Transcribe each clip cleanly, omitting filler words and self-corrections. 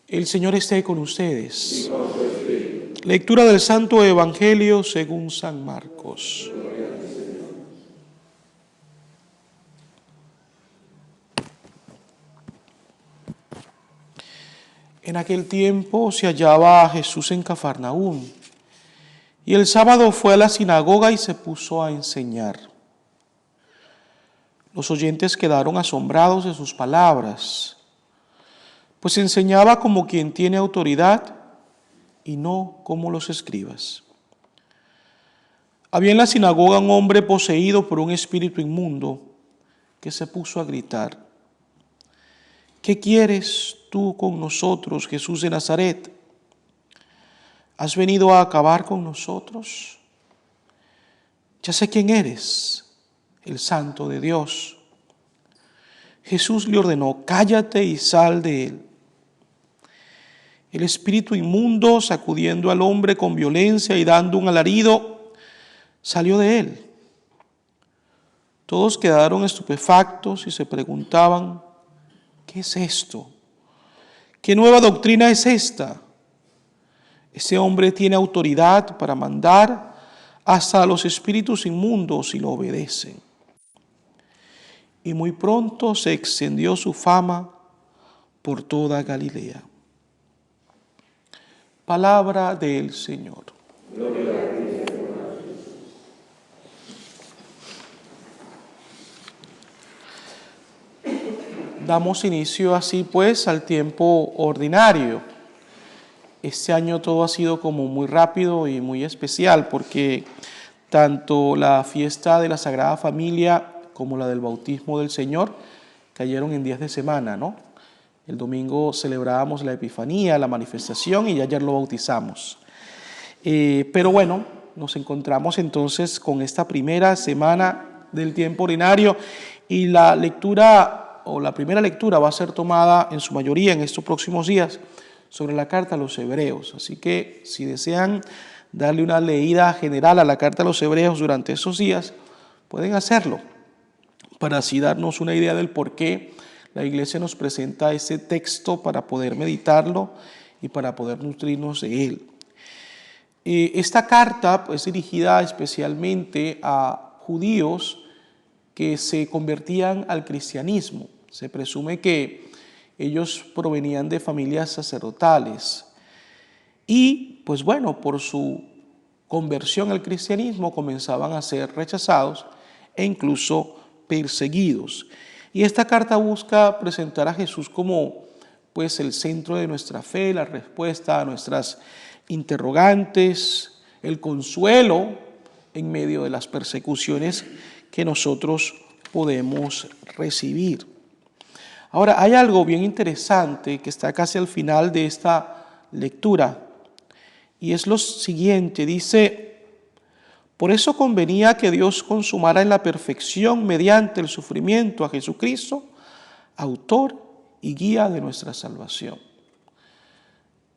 El Señor esté con ustedes. Lectura del Santo Evangelio según San Marcos. En aquel tiempo se hallaba Jesús en Cafarnaúm, y el sábado fue a la sinagoga y se puso a enseñar. Los oyentes quedaron asombrados de sus palabras, pues enseñaba como quien tiene autoridad y no como los escribas. Había en la sinagoga un hombre poseído por un espíritu inmundo que se puso a gritar: ¿qué quieres tú con nosotros, Jesús de Nazaret? ¿Has venido a acabar con nosotros? Ya sé quién eres, el Santo de Dios. Jesús le ordenó: cállate y sal de él. El espíritu inmundo, sacudiendo al hombre con violencia y dando un alarido, salió de él. Todos quedaron estupefactos y se preguntaban: ¿qué es esto? ¿Qué nueva doctrina es esta? Ese hombre tiene autoridad para mandar hasta a los espíritus inmundos y lo obedecen. Y muy pronto se extendió su fama por toda Galilea. Palabra del Señor. Gloria a ti, Señor. Damos inicio así pues al tiempo ordinario. Este año todo ha sido como muy rápido y muy especial porque tanto la fiesta de la Sagrada Familia como la del bautismo del Señor cayeron en días de semana, ¿no? El domingo celebrábamos la Epifanía, la manifestación, y ayer lo bautizamos. Pero bueno, nos encontramos entonces con esta primera semana del tiempo ordinario y la lectura o la primera lectura va a ser tomada en su mayoría en estos próximos días sobre la carta a los Hebreos. Así que si desean darle una leída general a la carta a los Hebreos durante esos días, pueden hacerlo para así darnos una idea del por qué la Iglesia nos presenta ese texto para poder meditarlo y para poder nutrirnos de él. Esta carta es dirigida especialmente a judíos que se convertían al cristianismo. Se presume que ellos provenían de familias sacerdotales y, pues bueno, por su conversión al cristianismo comenzaban a ser rechazados e incluso perseguidos. Y esta carta busca presentar a Jesús como pues el centro de nuestra fe, la respuesta a nuestras interrogantes, el consuelo en medio de las persecuciones que nosotros podemos recibir. Ahora, hay algo bien interesante que está casi al final de esta lectura, y es lo siguiente: dice: por eso convenía que Dios consumara en la perfección mediante el sufrimiento a Jesucristo, autor y guía de nuestra salvación.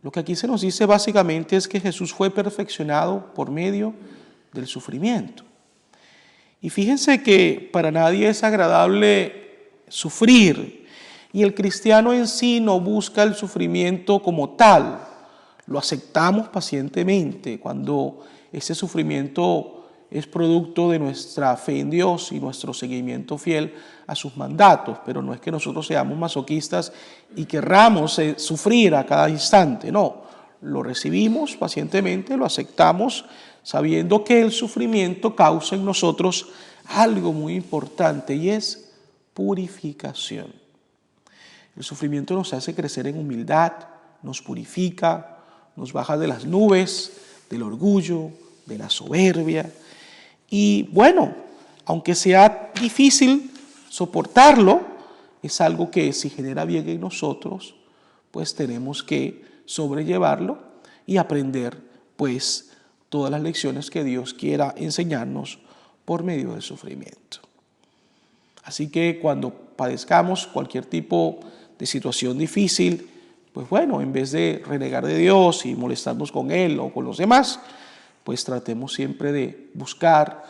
Lo que aquí se nos dice básicamente es que Jesús fue perfeccionado por medio del sufrimiento. Y fíjense que para nadie es agradable sufrir, y el cristiano en sí no busca el sufrimiento como tal. Lo aceptamos pacientemente cuando ese sufrimiento es producto de nuestra fe en Dios y nuestro seguimiento fiel a sus mandatos, pero no es que nosotros seamos masoquistas y querramos sufrir a cada instante, no. Lo recibimos pacientemente, lo aceptamos, sabiendo que el sufrimiento causa en nosotros algo muy importante, y es purificación. El sufrimiento nos hace crecer en humildad, nos purifica, nos baja de las nubes, del orgullo, de la soberbia. Y bueno, aunque sea difícil soportarlo, es algo que si genera bien en nosotros, pues tenemos que sobrellevarlo y aprender pues todas las lecciones que Dios quiera enseñarnos por medio del sufrimiento. Así que cuando padezcamos cualquier tipo de situación difícil, pues bueno, en vez de renegar de Dios y molestarnos con Él o con los demás, pues tratemos siempre de buscar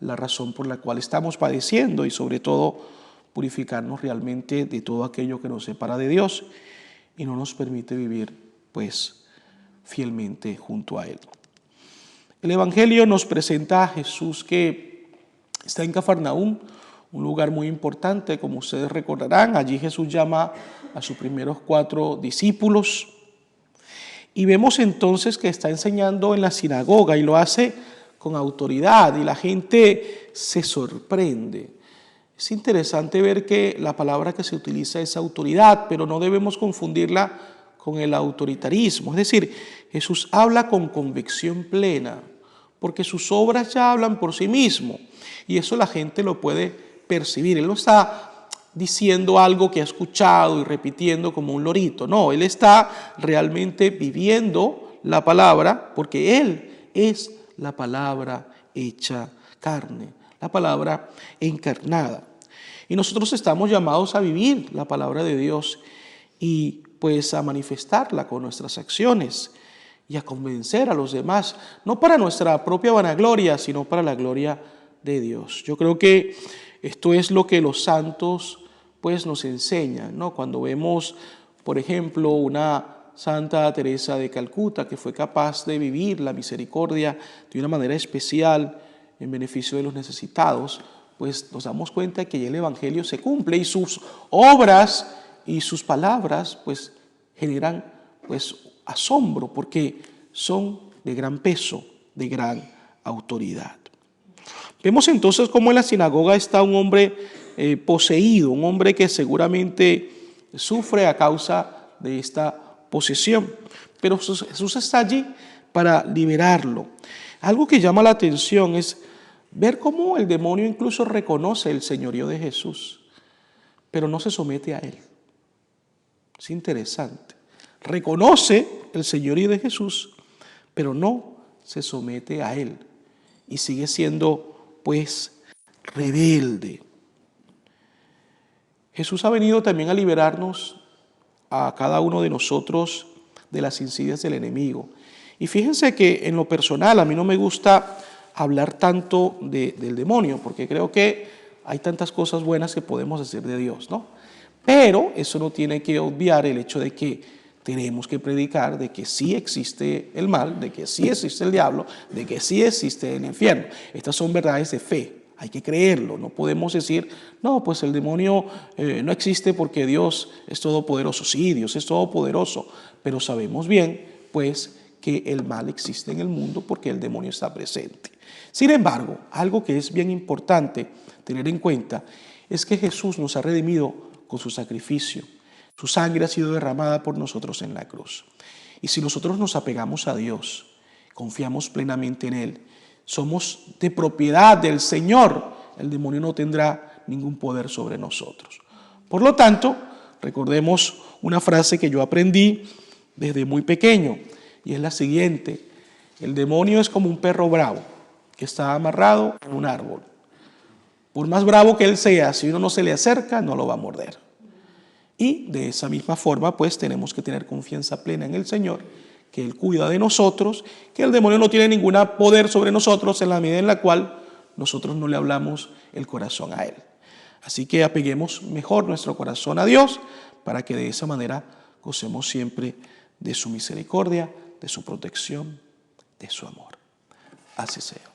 la razón por la cual estamos padeciendo y sobre todo purificarnos realmente de todo aquello que nos separa de Dios y no nos permite vivir pues fielmente junto a Él. El Evangelio nos presenta a Jesús que está en Cafarnaúm, un lugar muy importante, como ustedes recordarán. Allí Jesús llama a sus primeros 4 discípulos y vemos entonces que está enseñando en la sinagoga y lo hace con autoridad y la gente se sorprende. Es interesante ver que la palabra que se utiliza es autoridad, pero no debemos confundirla con el autoritarismo. Es decir, Jesús habla con convicción plena, porque sus obras ya hablan por sí mismo y eso la gente lo puede percibir. Él no está diciendo algo que ha escuchado y repitiendo como un lorito. No, Él está realmente viviendo la palabra porque Él es la palabra hecha carne, la palabra encarnada. Y nosotros estamos llamados a vivir la palabra de Dios y pues a manifestarla con nuestras acciones y a convencer a los demás, no para nuestra propia vanagloria, sino para la gloria de Dios. Yo creo que esto es lo que los santos pues nos enseñan, ¿no? Cuando vemos, por ejemplo, una Santa Teresa de Calcuta que fue capaz de vivir la misericordia de una manera especial en beneficio de los necesitados, pues nos damos cuenta que el Evangelio se cumple y sus obras y sus palabras pues generan pues asombro porque son de gran peso, de gran autoridad. Vemos entonces cómo en la sinagoga está un hombre poseído, un hombre que seguramente sufre a causa de esta posesión, pero Jesús está allí para liberarlo. Algo que llama la atención es ver cómo el demonio incluso reconoce el señorío de Jesús, pero no se somete a él. Es interesante. Reconoce el señorío de Jesús, pero no se somete a él y sigue siendo pues rebelde. Jesús ha venido también a liberarnos a cada uno de nosotros de las insidias del enemigo. Y fíjense que en lo personal a mí no me gusta hablar tanto del demonio, porque creo que hay tantas cosas buenas que podemos decir de Dios, ¿no? Pero eso no tiene que obviar el hecho de que tenemos que predicar de que sí existe el mal, de que sí existe el diablo, de que sí existe el infierno. Estas son verdades de fe, hay que creerlo. No podemos decir, no, pues el demonio no existe porque Dios es todopoderoso. Sí, Dios es todopoderoso, pero sabemos bien, pues, que el mal existe en el mundo porque el demonio está presente. Sin embargo, algo que es bien importante tener en cuenta es que Jesús nos ha redimido con su sacrificio. Su sangre ha sido derramada por nosotros en la cruz. Y si nosotros nos apegamos a Dios, confiamos plenamente en Él, somos de propiedad del Señor, el demonio no tendrá ningún poder sobre nosotros. Por lo tanto, recordemos una frase que yo aprendí desde muy pequeño, y es la siguiente: el demonio es como un perro bravo que está amarrado en un árbol. Por más bravo que él sea, si uno no se le acerca, no lo va a morder. Y de esa misma forma, pues tenemos que tener confianza plena en el Señor, que Él cuida de nosotros, que el demonio no tiene ningún poder sobre nosotros en la medida en la cual nosotros no le hablamos el corazón a Él. Así que apeguemos mejor nuestro corazón a Dios para que de esa manera gocemos siempre de su misericordia, de su protección, de su amor. Así sea.